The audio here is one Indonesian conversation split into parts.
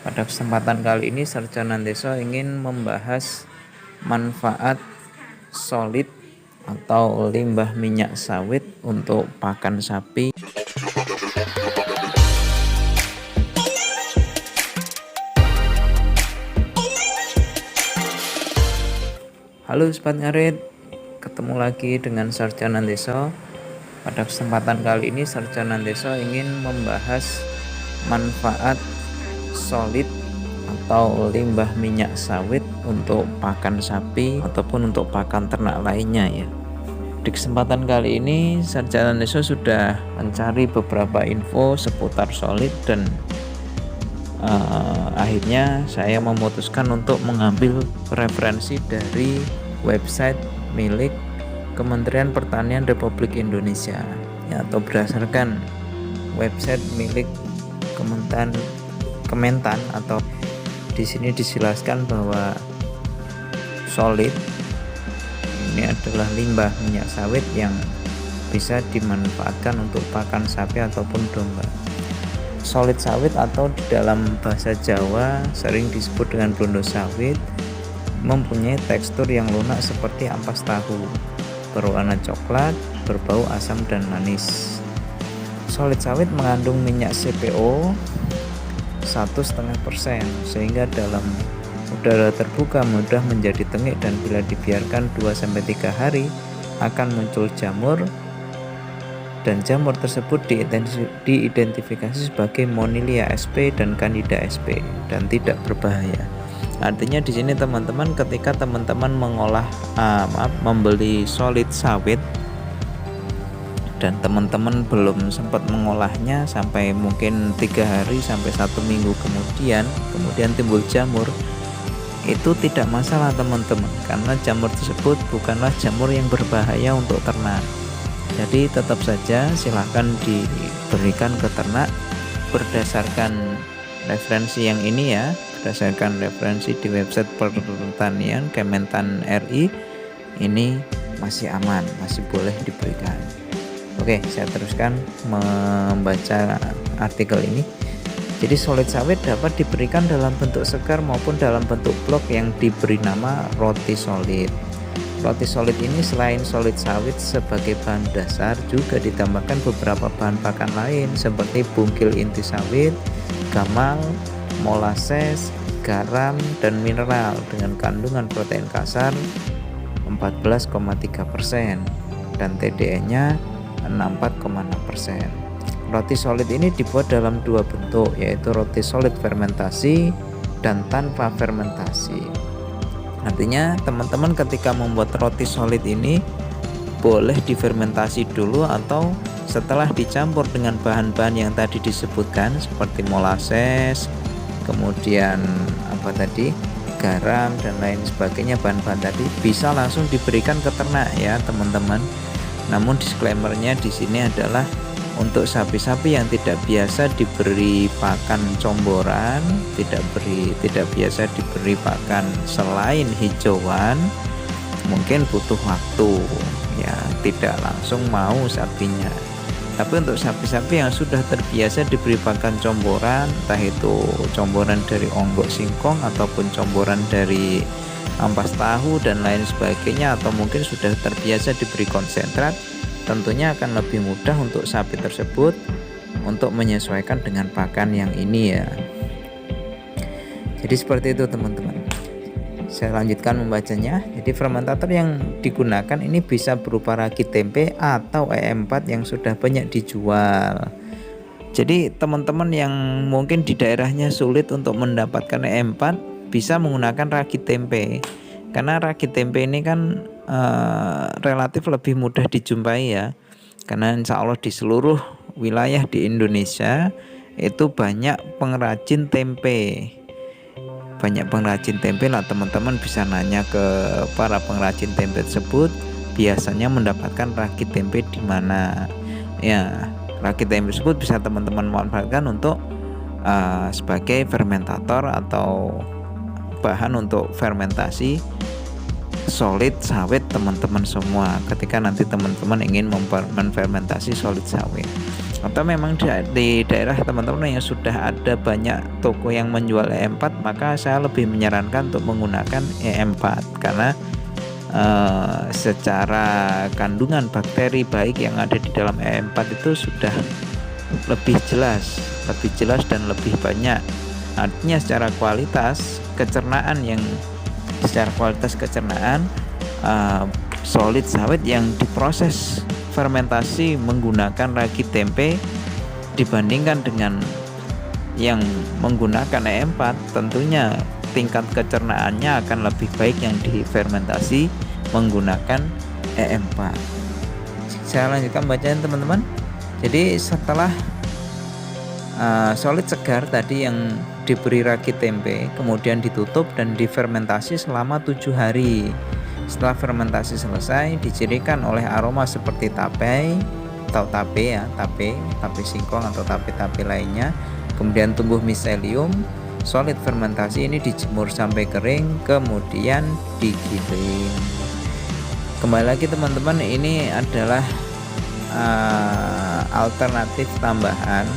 Pada kesempatan kali ini Sarjana Deso ingin membahas manfaat solid atau limbah minyak sawit untuk pakan sapi. Halo Sobat Ngarit, ketemu lagi dengan Sarjana Deso. Pada kesempatan kali ini Sarjana Deso ingin membahas manfaat solid atau limbah minyak sawit untuk pakan sapi ataupun untuk pakan ternak lainnya ya. Di kesempatan kali ini Sarjana Deso sudah mencari beberapa info seputar solid dan akhirnya saya memutuskan untuk mengambil referensi dari website milik Kementerian Pertanian Republik Indonesia ya, atau berdasarkan website milik Kementan atau di sini dijelaskan bahwa solid ini adalah limbah minyak sawit yang bisa dimanfaatkan untuk pakan sapi ataupun domba. Solid sawit atau di dalam bahasa Jawa sering disebut dengan blondo sawit mempunyai tekstur yang lunak seperti ampas tahu, berwarna coklat, berbau asam dan manis. Solid sawit mengandung minyak CPO 1,5% sehingga dalam udara terbuka mudah menjadi tengik dan bila dibiarkan 2-3 hari akan muncul jamur dan jamur tersebut diidentifikasi sebagai Monilia sp dan Candida sp dan tidak berbahaya. Artinya di sini teman-teman ketika teman-teman membeli solid sawit dan teman-teman belum sempat mengolahnya sampai mungkin 3 hari sampai 1 minggu kemudian timbul jamur, itu tidak masalah teman-teman, karena jamur tersebut bukanlah jamur yang berbahaya untuk ternak. Jadi tetap saja silahkan diberikan ke ternak berdasarkan referensi yang ini ya, berdasarkan referensi di website pertanian Kementan RI, ini masih aman, masih boleh diberikan. Oke, saya teruskan membaca artikel ini. Jadi solid sawit dapat diberikan dalam bentuk segar maupun dalam bentuk blok yang diberi nama roti solid. Roti solid ini selain solid sawit sebagai bahan dasar juga ditambahkan beberapa bahan pakan lain seperti bungkil inti sawit, gamal, molases, garam, dan mineral dengan kandungan protein kasar 14,3% dan TDN-nya 64,6%. Roti solid ini dibuat dalam 2 bentuk, yaitu roti solid fermentasi dan tanpa fermentasi. Artinya teman-teman ketika membuat roti solid ini boleh difermentasi dulu atau setelah dicampur dengan bahan-bahan yang tadi disebutkan seperti molases, kemudian garam dan lain sebagainya, bahan-bahan tadi bisa langsung diberikan ke ternak ya teman-teman. Namun disclaimernya di sini adalah untuk sapi-sapi yang tidak biasa diberi pakan comboran, tidak biasa diberi pakan selain hijauan, mungkin butuh waktu ya, tidak langsung mau sapinya. Tapi untuk sapi-sapi yang sudah terbiasa diberi pakan comboran, entah itu comboran dari onggok singkong ataupun comboran dari ampas tahu dan lain sebagainya, atau mungkin sudah terbiasa diberi konsentrat, tentunya akan lebih mudah untuk sapi tersebut untuk menyesuaikan dengan pakan yang ini ya. Jadi seperti itu teman-teman. Saya lanjutkan membacanya. Jadi fermentator yang digunakan ini bisa berupa ragi tempe atau E4 yang sudah banyak dijual. Jadi teman-teman yang mungkin di daerahnya sulit untuk mendapatkan E4 bisa menggunakan ragi tempe, karena ragi tempe ini kan relatif lebih mudah dijumpai ya, karena insya Allah di seluruh wilayah di Indonesia itu banyak pengrajin tempe lah. Teman-teman bisa nanya ke para pengrajin tempe tersebut biasanya mendapatkan ragi tempe di mana ya. Ragi tempe tersebut bisa teman-teman manfaatkan untuk sebagai fermentator atau bahan untuk fermentasi solid sawit teman-teman semua ketika nanti teman-teman ingin menfermentasi solid sawit. atau memang di daerah teman-teman yang sudah ada banyak toko yang menjual E4, maka saya lebih menyarankan untuk menggunakan E4 karena secara kandungan bakteri baik yang ada di dalam E4 itu sudah lebih jelas dan lebih banyak. Artinya secara kualitas kecernaan solid sawit yang diproses fermentasi menggunakan ragi tempe dibandingkan dengan yang menggunakan E4, tentunya tingkat kecernaannya akan lebih baik yang difermentasi menggunakan E4. Saya lanjutkan bacaan teman-teman. Jadi setelah solid segar tadi yang diberi ragi tempe kemudian ditutup dan difermentasi selama 7 hari. Setelah fermentasi selesai, dicirikan oleh aroma seperti tape atau tape singkong atau tape lainnya, kemudian tumbuh miselium. Solid fermentasi ini dijemur sampai kering, kemudian digiling. Kembali lagi teman-teman, ini adalah alternatif tambahan.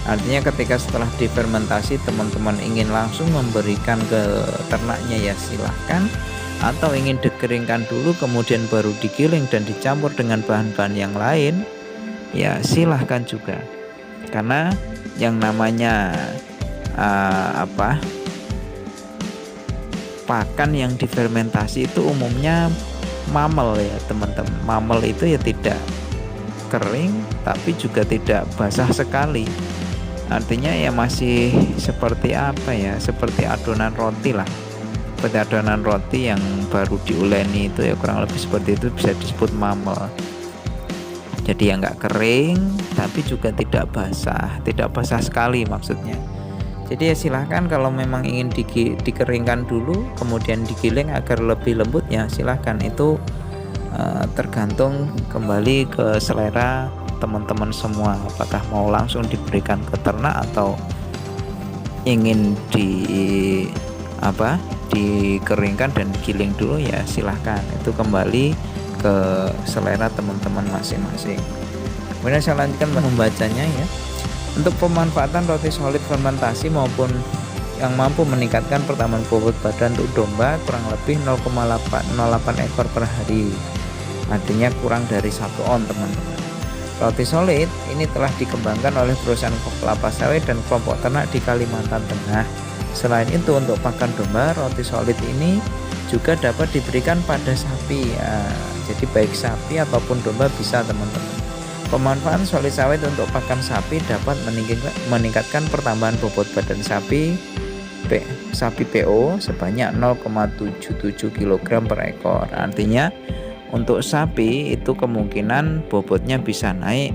Artinya ketika setelah difermentasi teman-teman ingin langsung memberikan ke ternaknya ya silahkan, atau ingin dikeringkan dulu kemudian baru digiling dan dicampur dengan bahan-bahan yang lain ya silahkan juga. Karena yang namanya pakan yang difermentasi itu umumnya mamel ya teman-teman. Mamel itu ya tidak kering tapi juga tidak basah sekali. Artinya ya masih seperti seperti adonan roti lah. Seperti adonan roti yang baru diuleni itu ya kurang lebih seperti itu, bisa disebut mamel. Jadi ya nggak kering tapi juga tidak basah sekali maksudnya. Jadi ya silahkan kalau memang ingin dikeringkan dulu kemudian digiling agar lebih lembut ya silahkan. Itu tergantung kembali ke selera teman-teman semua, apakah mau langsung diberikan ke ternak atau ingin dikeringkan dan digiling dulu ya silahkan. Itu kembali ke selera teman-teman masing-masing. Kemudian saya lanjutkan membacanya ya. Untuk pemanfaatan roti solid fermentasi maupun yang mampu meningkatkan pertambahan bobot badan untuk domba kurang lebih 0,08 ekor per hari. Artinya kurang dari 1 on teman-teman. Roti solid ini telah dikembangkan oleh perusahaan kelapa sawit dan kelompok ternak di Kalimantan Tengah. Selain itu untuk pakan domba, roti solid ini juga dapat diberikan pada sapi ya. Jadi baik sapi ataupun domba bisa teman-teman. Pemanfaatan solid sawit untuk pakan sapi dapat meningkatkan pertambahan bobot badan sapi PO sebanyak 0,77 kg per ekor. Artinya untuk sapi itu kemungkinan bobotnya bisa naik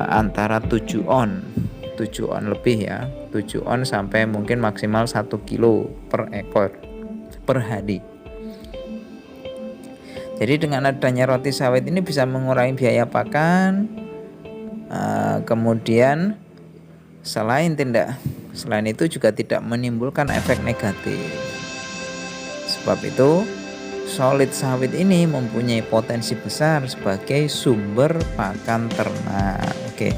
antara 7 on lebih ya, 7 on sampai mungkin maksimal 1 kilo per ekor per hari. Jadi dengan adanya roti sawit ini bisa mengurangi biaya pakan. Kemudian selain itu juga tidak menimbulkan efek negatif. Sebab itu solid sawit ini mempunyai potensi besar sebagai sumber pakan ternak. Oke.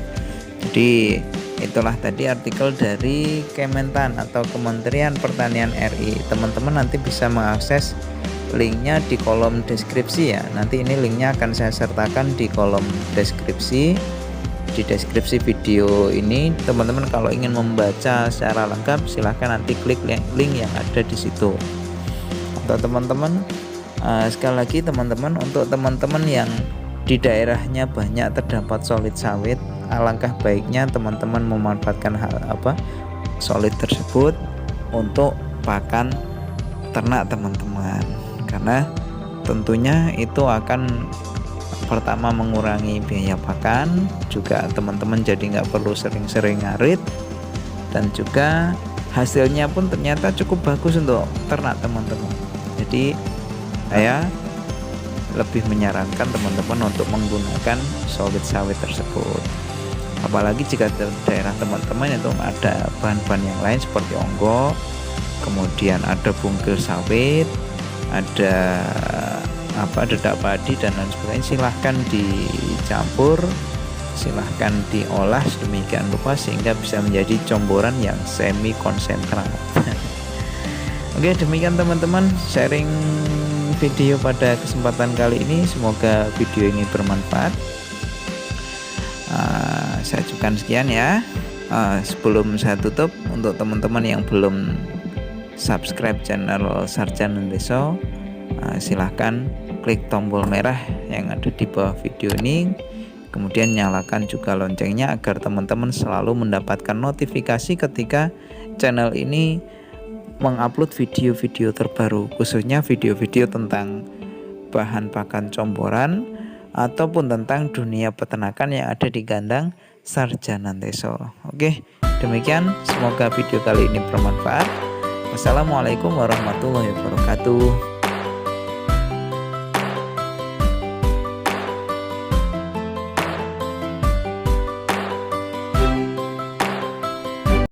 Jadi itulah tadi artikel dari Kementan atau Kementerian Pertanian RI. Teman-teman nanti bisa mengakses linknya di kolom deskripsi ya. Nanti ini linknya akan saya sertakan di kolom deskripsi. Di deskripsi video ini teman-teman kalau ingin membaca secara lengkap silahkan nanti klik link yang ada di situ. Atau teman-teman sekali lagi teman-teman, untuk teman-teman yang di daerahnya banyak terdapat solid sawit, alangkah baiknya teman-teman memanfaatkan solid tersebut untuk pakan ternak teman-teman, karena tentunya itu akan pertama mengurangi biaya pakan, juga teman-teman jadi nggak perlu sering-sering ngarit, dan juga hasilnya pun ternyata cukup bagus untuk ternak teman-teman. Jadi saya lebih menyarankan teman-teman untuk menggunakan solid sawit tersebut. Apalagi jika daerah teman-teman itu ada bahan-bahan yang lain seperti onggo, kemudian ada bungkil sawit, ada dedak padi dan lain sebagainya, silahkan dicampur silahkan diolah sedemikian rupa sehingga bisa menjadi comboran yang semi konsentrat. Oke, demikian teman-teman sharing video pada kesempatan kali ini. Semoga video ini bermanfaat. Saya cukupkan sekian ya. Sebelum saya tutup, untuk teman-teman yang belum subscribe channel Sarjana Ndeso, silahkan klik tombol merah yang ada di bawah video ini, kemudian nyalakan juga loncengnya agar teman-teman selalu mendapatkan notifikasi ketika channel ini mengupload video-video terbaru, khususnya video-video tentang bahan pakan comboran ataupun tentang dunia peternakan yang ada di kandang Sarjana Ndeso. Oke, demikian, semoga video kali ini bermanfaat. Wassalamualaikum warahmatullahi wabarakatuh.